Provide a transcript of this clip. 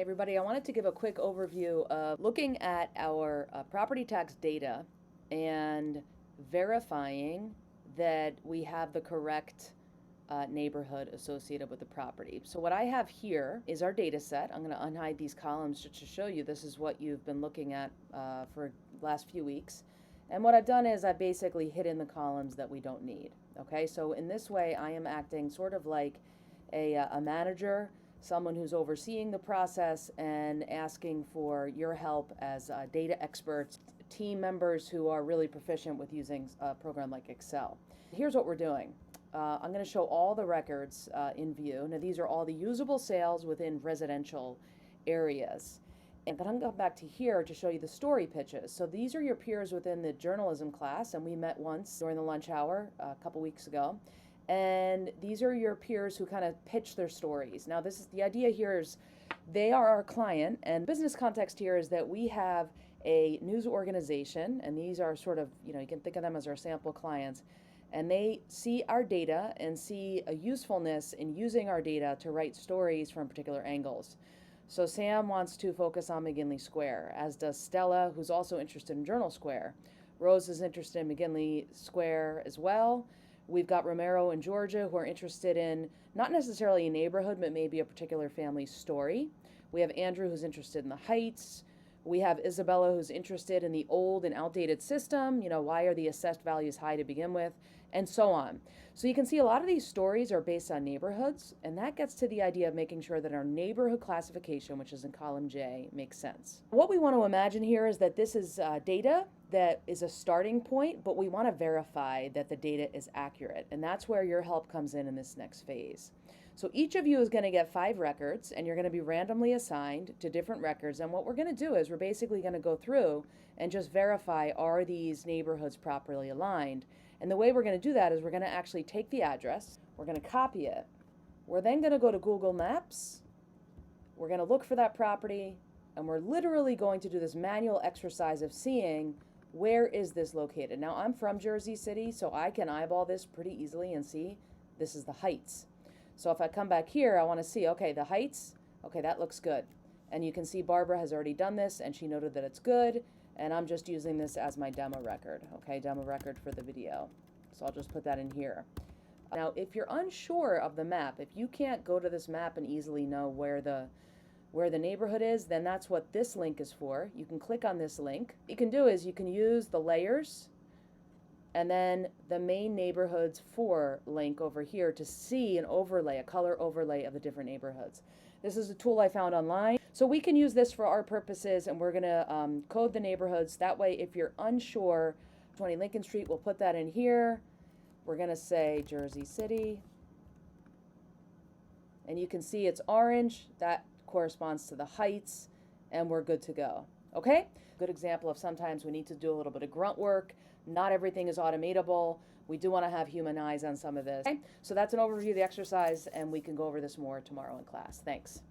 Everybody, I wanted to give a quick overview of looking at our property tax data and verifying that we have the correct neighborhood associated with the property. So what I have here is our data set. I'm going to unhide these columns just to show you this is what you've been looking at for the last few weeks. And what I've done is I basically hidden the columns that we don't need. Okay, so in this way I am acting sort of like a manager, someone who's overseeing the process and asking for your help as data experts, team members who are really proficient with using a program like Excel. Here's what we're doing. I'm going to show all the records in view. Now these are all the usable sales within residential areas. And then I'm going to come back to here to show you the story pitches. So these are your peers within the journalism class, and we met once during the lunch hour a couple weeks ago. And these are your peers who kind of pitch their stories. Now this is the idea here is they are our client, and business context here is that we have a news organization, and these are sort of, you can think of them as our sample clients, and they see our data and see a usefulness in using our data to write stories from particular angles. So Sam wants to focus on McGinley Square, as does Stella, who's also interested in Journal Square. Rose is interested in McGinley Square as well. We've got Romero and Georgia who are interested in not necessarily a neighborhood, but maybe a particular family story. We have Andrew who's interested in the Heights. We have Isabella who's interested in the old and outdated system. Why are the assessed values high to begin with? And so on. So you can see a lot of these stories are based on neighborhoods, and that gets to the idea of making sure that our neighborhood classification, which is in column J, makes sense. What we want to imagine here is that this is data that is a starting point, but we want to verify that the data is accurate, and that's where your help comes in this next phase. So each of you is going to get 5 records, and you're going to be randomly assigned to different records, and what we're going to do is we're basically going to go through and just verify, are these neighborhoods properly aligned? And the way we're going to do that is we're going to actually take the address, we're going to copy it, we're then going to go to Google Maps, we're going to look for that property, and we're literally going to do this manual exercise of seeing where is this located. Now I'm from Jersey City, so I can eyeball this pretty easily and see this is the Heights. So if I come back here, I want to see, okay, the Heights, okay, that looks good. And you can see Barbara has already done this and she noted that it's good. And I'm just using this as my demo record, okay, demo record for the video. So I'll just put that in here. Now, if you're unsure of the map, if you can't go to this map and easily know where the neighborhood is, then that's what this link is for. You can click on this link. What you can do is you can use the layers and then the main neighborhoods for link over here to see an overlay, a color overlay of the different neighborhoods. This is a tool I found online. So we can use this for our purposes, and we're gonna code the neighborhoods. That way, if you're unsure, 20 Lincoln Street, we'll put that in here. We're gonna say Jersey City. And you can see it's orange. That corresponds to the Heights, and we're good to go. Okay? Good example of sometimes we need to do a little bit of grunt work. Not everything is automatable. We do want to have human eyes on some of this. Okay? So that's an overview of the exercise, and we can go over this more tomorrow in class. Thanks.